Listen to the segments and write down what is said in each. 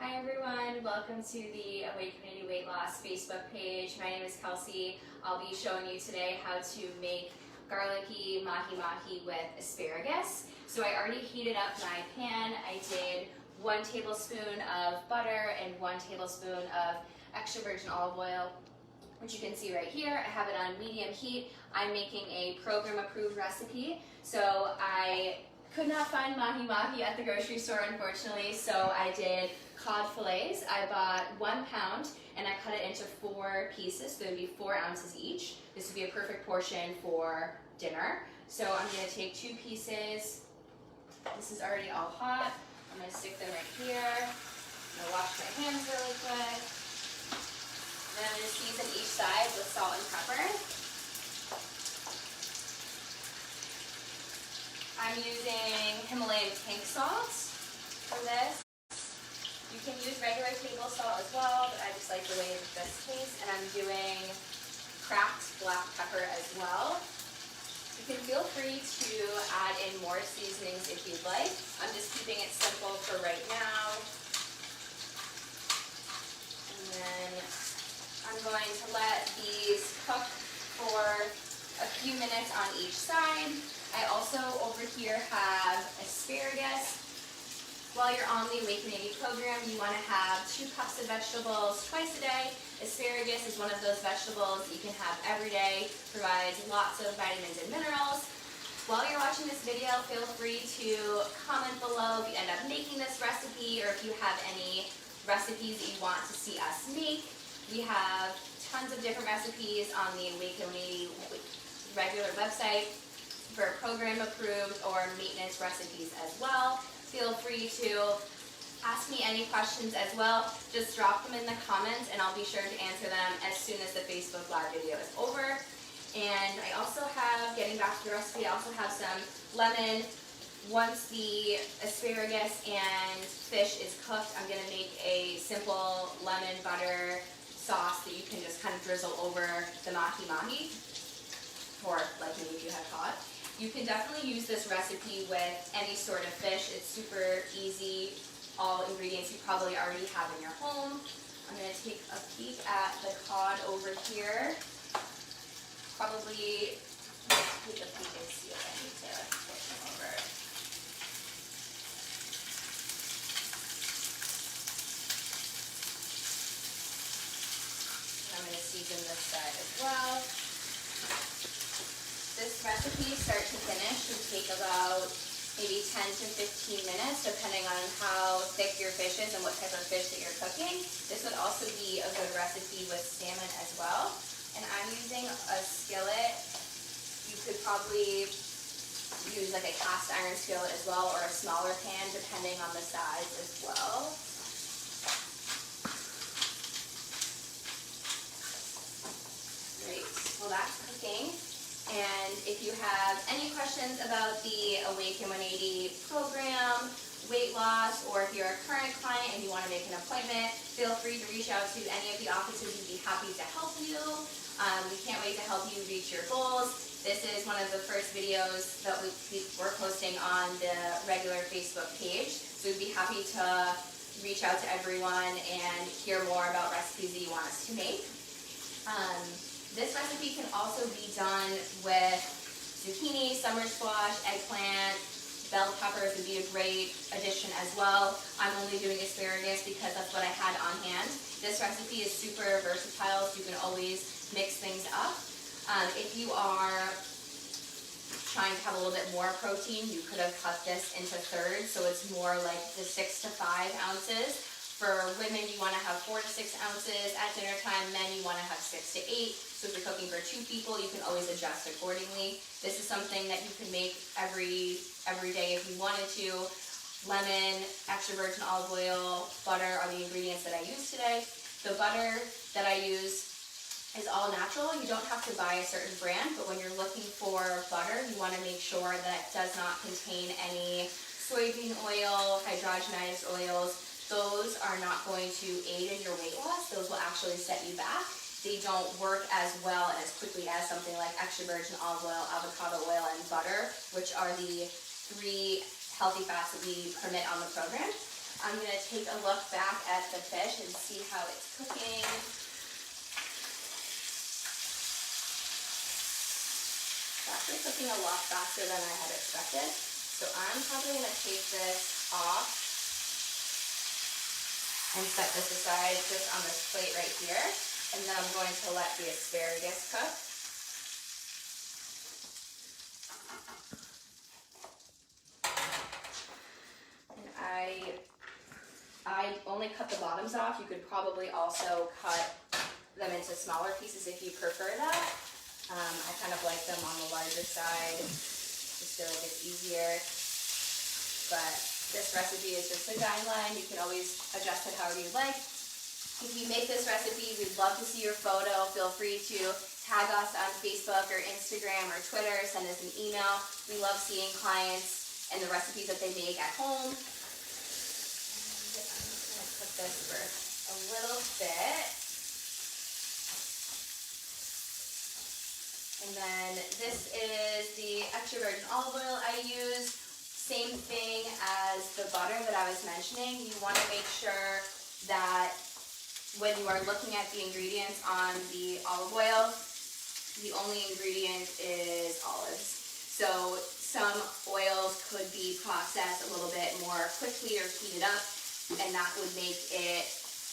Hi everyone, welcome to the Awaken180 Weight Loss Facebook page. My name is Kelsey. I'll be showing you today how to make garlicky mahi mahi with asparagus. So I already heated up my pan. I did 1 tablespoon of butter and 1 tablespoon of extra virgin olive oil, which you can see right here. I have it on medium heat. I'm making a program approved recipe. So I could not find mahi mahi at the grocery store, unfortunately, so I did cod fillets. I bought 1 pound and I cut it into 4 pieces, so it would be 4 ounces each. This would be a perfect portion for dinner. So I'm going to take 2 pieces. This is already all hot. I'm going to stick them right here. I'm going to wash my hands really quick. Then I'm going to season each side with salt and pepper. I'm using Himalayan pink salt for this. You can use regular table salt as well, but I just like the way that this tastes. And I'm doing cracked black pepper as well. You can feel free to add in more seasonings if you'd like. I'm just keeping it simple for right now. And then I'm going to let these cook for a few minutes on each side. I also over here have asparagus. While you're on the Awaken180 program, you want to have 2 cups of vegetables twice a day. Asparagus is one of those vegetables you can have every day, provides lots of vitamins and minerals. While you're watching this video, feel free to comment below if you end up making this recipe or if you have any recipes that you want to see us make. We have tons of different recipes on the Awaken180 regular website for program approved or maintenance recipes as well. Feel free to ask me any questions as well. Just drop them in the comments and I'll be sure to answer them as soon as the Facebook Live video is over. And I also have, getting back to the recipe, I also have some lemon. Once the asparagus and fish is cooked, I'm going to make a simple lemon butter sauce that you can just kind of drizzle over the mahi mahi, or like me if you have cod. You can definitely use this recipe with any sort of fish. It's super easy. All ingredients you probably already have in your home. I'm going to take a peek at the cod over here. Probably take a peek and see if I need to flip them over. I'm going to season this side as well. This recipe, start to finish, should take about maybe 10 to 15 minutes, depending on how thick your fish is and what type of fish that you're cooking. This would also be a good recipe with salmon as well. And I'm using a skillet. You could probably use like a cast iron skillet as well, or a smaller pan, depending on the size as well. Great, well that's cooking. And if you have any questions about the Awaken180 program, weight loss, or if you're a current client and you want to make an appointment, feel free to reach out to any of the offices. We'd be happy to help you. We can't wait to help you reach your goals. This is one of the first videos that we're posting on the regular Facebook page. So we'd be happy to reach out to everyone and hear more about recipes that you want us to make. This recipe can also be done with zucchini, summer squash, eggplant, bell peppers would be a great addition as well. I'm only doing asparagus because that's what I had on hand. This recipe is super versatile, so you can always mix things up. If you are trying to have a little bit more protein, you could have cut this into thirds, so it's more like the 6 to 5 ounces. For women, you want to have 4 to 6 ounces. At dinner time, men, you want to have 6 to 8. So if you're cooking for 2 people, you can always adjust accordingly. This is something that you can make every day if you wanted to. Lemon, extra virgin olive oil, butter are the ingredients that I use today. The butter that I use is all natural. You don't have to buy a certain brand, but when you're looking for butter, you want to make sure that it does not contain any soybean oil, hydrogenized oils. Those are not going to aid in your weight loss. Those will actually set you back. They don't work as well and as quickly as something like extra virgin olive oil, avocado oil, and butter, which are the 3 healthy fats that we permit on the program. I'm going to take a look back at the fish and see how it's cooking. It's actually cooking a lot faster than I had expected. So I'm probably going to take this off and set this aside just on this plate right here. And then I'm going to let the asparagus cook. And I only cut the bottoms off. You could probably also cut them into smaller pieces if you prefer that. I kind of like them on the larger side. Just feel like it's easier. But this recipe is just a guideline. You can always adjust it however you like. If you make this recipe, we'd love to see your photo. Feel free to tag us on Facebook or Instagram or Twitter. Send us an email. We love seeing clients and the recipes that they make at home. And I'm just going to cook this for a little bit. And then this is the extra virgin olive oil I use. Same thing as the butter that I was mentioning. You want to make sure that when you are looking at the ingredients on the olive oil, the only ingredient is olives. So some oils could be processed a little bit more quickly or heated up, and that would make it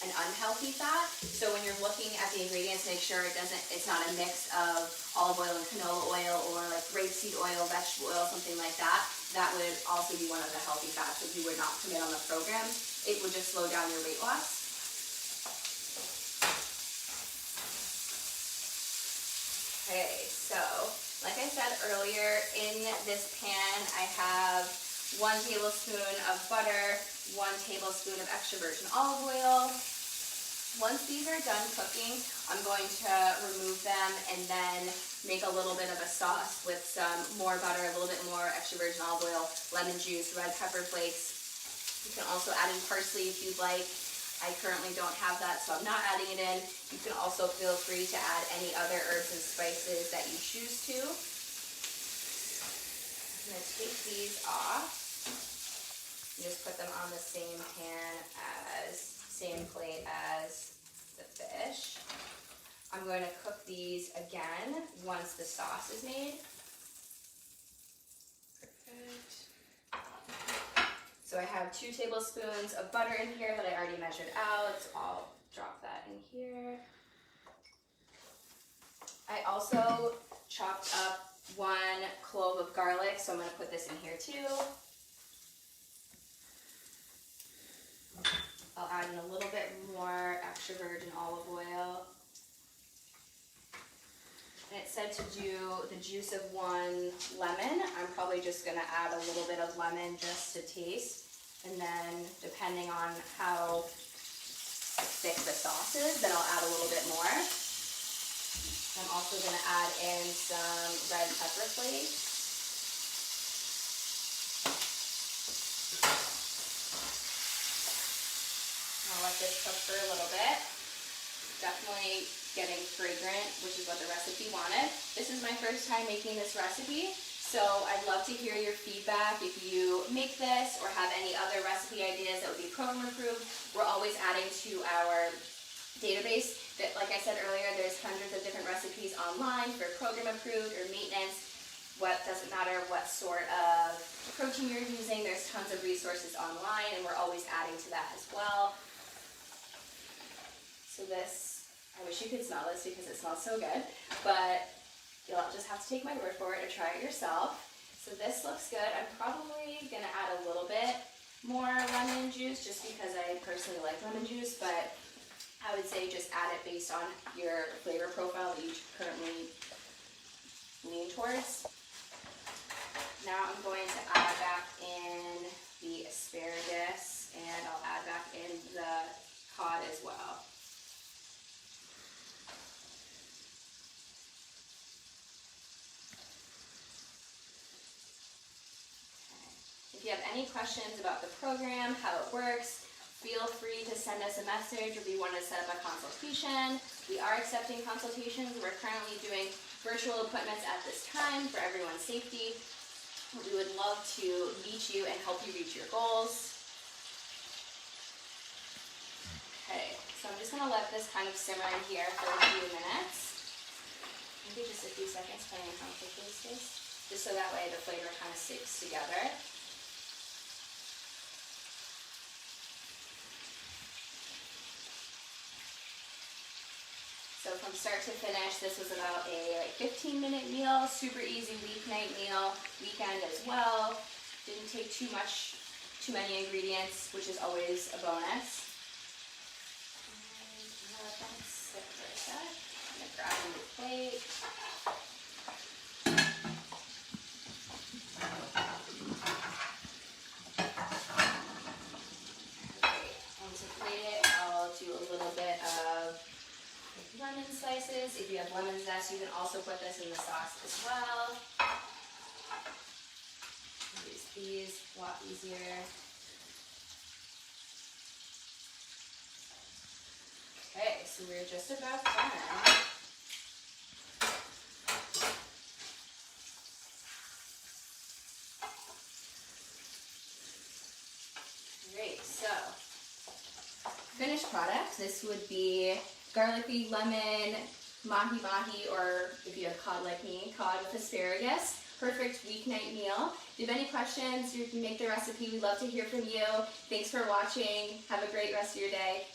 an unhealthy fat. So when you're looking at the ingredients, make sure it's not a mix of olive oil and canola oil or like rapeseed oil, vegetable oil, something like that. That would also be one of the healthy fats if you would not commit on the program. It would just slow down your weight loss. Okay, so like I said earlier, in this pan I have 1 tablespoon of butter, 1 tablespoon of extra virgin olive oil. Once these are done cooking, I'm going to remove them and then make a little bit of a sauce with some more butter, a little bit more extra virgin olive oil, lemon juice, red pepper flakes. You can also add in parsley if you'd like. I currently don't have that, so I'm not adding it in. You can also feel free to add any other herbs and spices that you choose to. I'm going to take these off. You just put them on the same plate as the fish. I'm going to cook these again once the sauce is made. Perfect. So I have 2 tablespoons of butter in here that I already measured out, so I'll drop that in here. I also chopped up 1 clove of garlic, so I'm going to put this in here too. I'll add in a little bit more extra virgin olive oil. And it said to do the juice of 1 lemon. I'm probably just going to add a little bit of lemon just to taste. And then depending on how thick the sauce is, then I'll add a little bit more. I'm also going to add in some red pepper flakes. I'll let this cook for a little bit. Definitely getting fragrant, which is what the recipe wanted. This is my first time making this recipe, so I'd love to hear your feedback. If you make this or have any other recipe ideas that would be program approved, we're always adding to our database. That, like I said earlier, there's hundreds of different recipes online for program approved or maintenance. What doesn't matter what sort of protein you're using, there's tons of resources online, and we're always adding to that as well. So this, I wish you could smell this because it smells so good, but you'll just have to take my word for it or try it yourself. So this looks good. I'm probably going to add a little bit more lemon juice just because I personally like lemon juice, but I would say just add it based on your flavor profile that you currently lean towards. Now I'm going to add back in the asparagus, and I'll add back in the cod as well. If you have any questions about the program, how it works, feel free to send us a message if you want to set up a consultation. We are accepting consultations. We're currently doing virtual appointments at this time for everyone's safety. We would love to meet you and help you reach your goals. just going to let this kind of simmer in here for a few minutes. Maybe just a few seconds, depending on how quickly this is. Just so that way the flavor kind of sticks together. So from start to finish, this was about a 15-minute meal, super easy weeknight meal, weekend as well. Didn't take too many ingredients, which is always a bonus. And let that sit for a sec. I'm going to grab a new plate. Alright, once I plate it, I'll do a little bit of lemon slices. If you have lemon zest, you can also put this in the sauce as well. Use these a lot easier. Okay, so we're just about done. Great, so finished product. This would be Garlicky Lemon Mahi Mahi, or if you have cod like me, cod with asparagus. Perfect weeknight meal. If you have any questions, you can make the recipe. We'd love to hear from you. Thanks for watching. Have a great rest of your day.